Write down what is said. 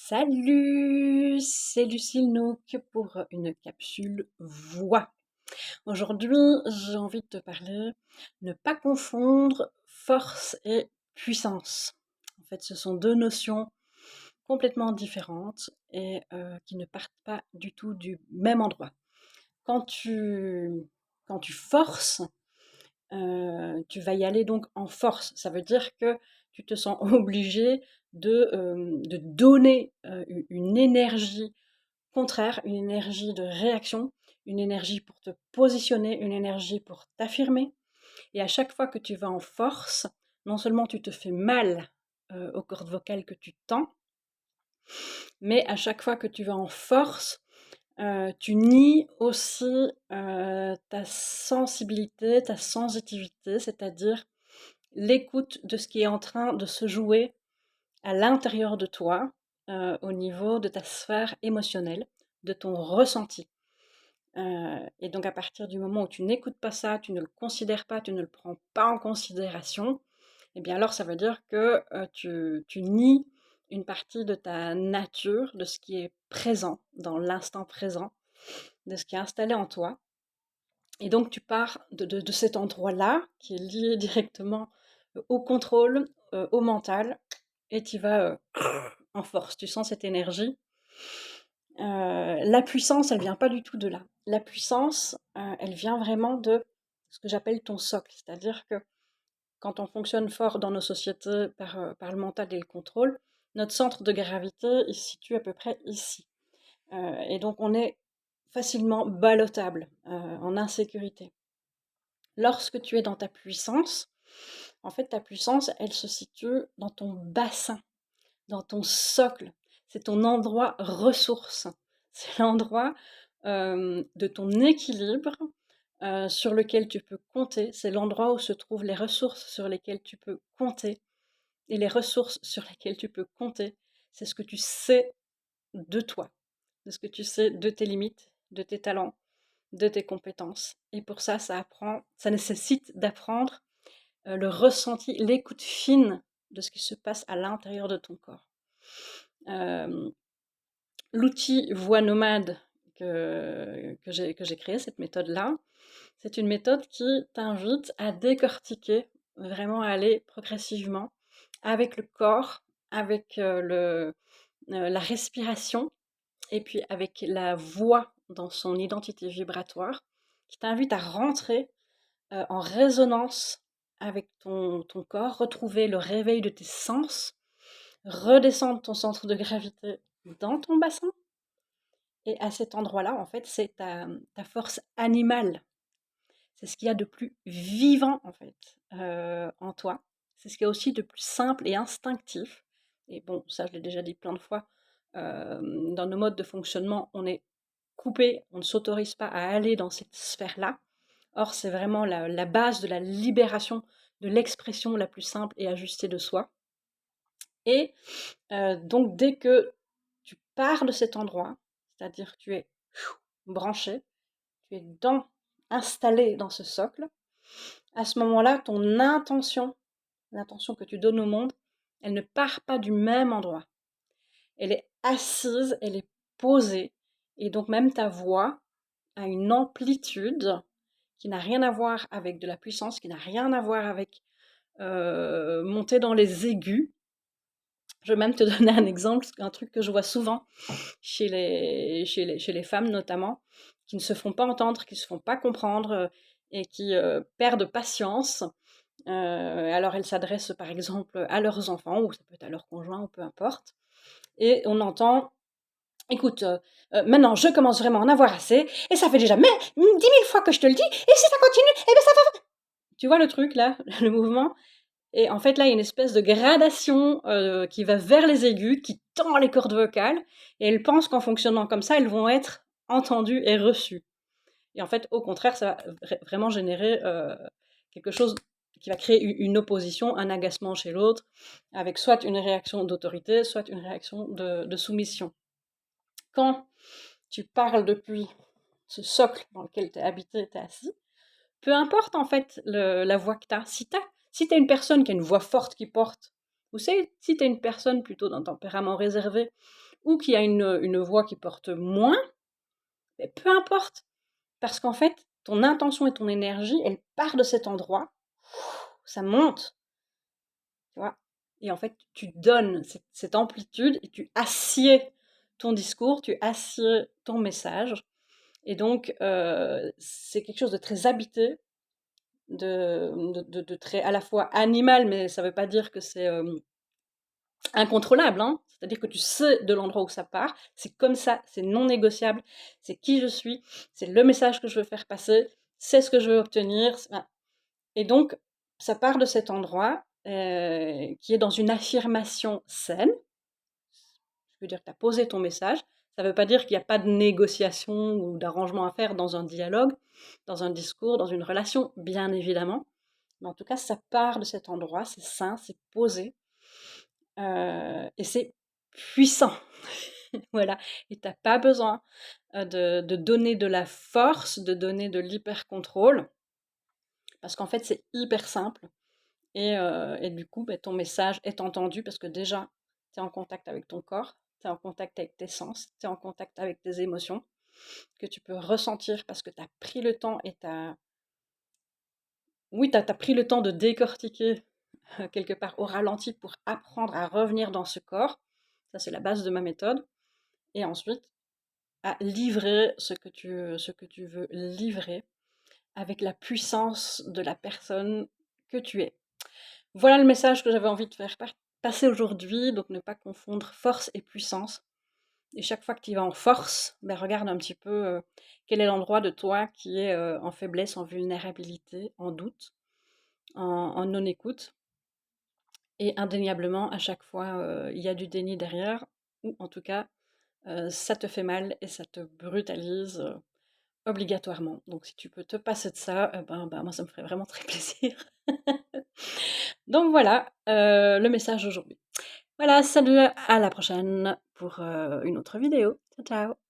Salut, c'est Lucille Nook pour une capsule voix. Aujourd'hui, j'ai envie de te parler, ne pas confondre force et puissance. En fait, ce sont deux notions complètement différentes et qui ne partent pas du tout du même endroit. Quand tu, quand tu forces, tu vas y aller donc en force. Ça veut dire que tu te sens obligé de donner une énergie contraire, une énergie de réaction, une énergie pour te positionner, une énergie pour t'affirmer. Et à chaque fois que tu vas en force, non seulement tu te fais mal aux cordes vocales que tu tends, mais à chaque fois que tu vas en force, tu nies aussi ta sensibilité, ta sensitivité, c'est-à-dire l'écoute de ce qui est en train de se jouer à l'intérieur de toi, au niveau de ta sphère émotionnelle, de ton ressenti. Et donc à partir du moment où tu n'écoutes pas ça, tu ne le considères pas, tu ne le prends pas en considération, eh bien alors ça veut dire que tu nies une partie de ta nature, de ce qui est présent, dans l'instant présent, de ce qui est installé en toi. Et donc tu pars de cet endroit-là, qui est lié directement au contrôle, au mental, et tu vas en force. Tu sens cette énergie. La puissance, elle vient pas du tout de là. La puissance, elle vient vraiment de ce que j'appelle ton socle. C'est-à-dire que quand on fonctionne fort dans nos sociétés par le mental et le contrôle, notre centre de gravité, il se situe à peu près ici. Et donc on est facilement ballottable, en insécurité. Lorsque tu es dans ta puissance, en fait, ta puissance, elle se situe dans ton bassin, dans ton socle. C'est ton endroit ressource. C'est l'endroit de ton équilibre sur lequel tu peux compter. C'est l'endroit où se trouvent les ressources sur lesquelles tu peux compter. Et les ressources sur lesquelles tu peux compter, c'est ce que tu sais de toi, de ce que tu sais de tes limites, de tes talents, de tes compétences. Et pour ça, ça nécessite d'apprendre le ressenti, l'écoute fine de ce qui se passe à l'intérieur de ton corps. Euh, L'outil voix nomade que j'ai créé, cette méthode-là, c'est une méthode qui t'invite à décortiquer, vraiment à aller progressivement avec le corps, avec la respiration et puis avec la voix dans son identité vibratoire, qui t'invite à rentrer en résonance avec ton corps, retrouver le réveil de tes sens, redescendre ton centre de gravité dans ton bassin. Et à cet endroit-là, en fait, c'est ta force animale. C'est ce qu'il y a de plus vivant, en fait, en toi. C'est ce qu'il y a aussi de plus simple et instinctif. Et bon, ça, je l'ai déjà dit plein de fois, dans nos modes de fonctionnement, on est coupé, on ne s'autorise pas à aller dans cette sphère-là. Or, c'est vraiment la base de la libération, de l'expression la plus simple et ajustée de soi. Et donc, dès que tu pars de cet endroit, c'est-à-dire que tu es branché, tu es installé dans ce socle, à ce moment-là, ton intention, l'intention que tu donnes au monde, elle ne part pas du même endroit. Elle est assise, elle est posée, et donc même ta voix a une amplitude qui n'a rien à voir avec de la puissance, qui n'a rien à voir avec monter dans les aigus. Je vais même te donner un exemple, un truc que je vois souvent chez les femmes notamment, qui ne se font pas entendre, qui ne se font pas comprendre et qui perdent patience. Alors elles s'adressent par exemple à leurs enfants, ou ça peut être à leur conjoint, ou peu importe. Et on entend, écoute, maintenant je commence vraiment à en avoir assez, et ça fait déjà 10 000 fois que je te le dis, et si ça continue, eh bien ça va. Tu vois le truc là, le mouvement? Et en fait, là, il y a une espèce de gradation qui va vers les aigus, qui tend les cordes vocales, et elles pensent qu'en fonctionnant comme ça, elles vont être entendues et reçues. Et en fait, au contraire, ça va vraiment générer quelque chose qui va créer une opposition, un agacement chez l'autre, avec soit une réaction d'autorité, soit une réaction de soumission. Quand tu parles depuis ce socle dans lequel tu es habité, tu es assis, peu importe en fait la voix que tu as, si tu as une personne qui a une voix forte qui porte, Ou si tu es une personne plutôt d'un tempérament réservé ou qui a une voix qui porte moins, mais peu importe. Parce qu'en fait, ton intention et ton énergie, elle part de cet endroit, ça monte, tu vois. Et en fait, tu donnes cette amplitude et tu assieds ton discours, tu assieds ton message. Et donc, c'est quelque chose de très habité, de très à la fois animal, mais ça ne veut pas dire que c'est incontrôlable, hein. C'est-à-dire que tu sais de l'endroit où ça part, c'est comme ça, c'est non négociable, c'est qui je suis, c'est le message que je veux faire passer, c'est ce que je veux obtenir. Et donc, ça part de cet endroit qui est dans une affirmation saine. Je veux dire que tu as posé ton message. Ça ne veut pas dire qu'il n'y a pas de négociation ou d'arrangement à faire dans un dialogue, dans un discours, dans une relation, bien évidemment. Mais en tout cas, ça part de cet endroit, c'est sain, c'est posé. Et c'est puissant. Voilà. Et tu n'as pas besoin de donner de la force, de donner de l'hyper-contrôle, parce qu'en fait, c'est hyper simple. Et du coup, ton message est entendu parce que déjà, tu es en contact avec ton corps, tu es en contact avec tes sens, tu es en contact avec tes émotions, que tu peux ressentir parce que tu as pris le temps et oui, t'as pris le temps de décortiquer quelque part au ralenti pour apprendre à revenir dans ce corps. Ça, c'est la base de ma méthode. Et ensuite, à livrer ce que tu veux livrer avec la puissance de la personne que tu es. Voilà le message que j'avais envie de faire passer aujourd'hui, donc ne pas confondre force et puissance. Et chaque fois que tu vas en force, regarde un petit peu quel est l'endroit de toi qui est en faiblesse, en vulnérabilité, en doute, en non-écoute. Et indéniablement, à chaque fois, il y a du déni derrière, ou en tout cas, ça te fait mal et ça te brutalise obligatoirement. Donc si tu peux te passer de ça, moi ça me ferait vraiment très plaisir. Donc voilà le message d'aujourd'hui. Voilà, salut, à la prochaine pour une autre vidéo. Ciao, ciao.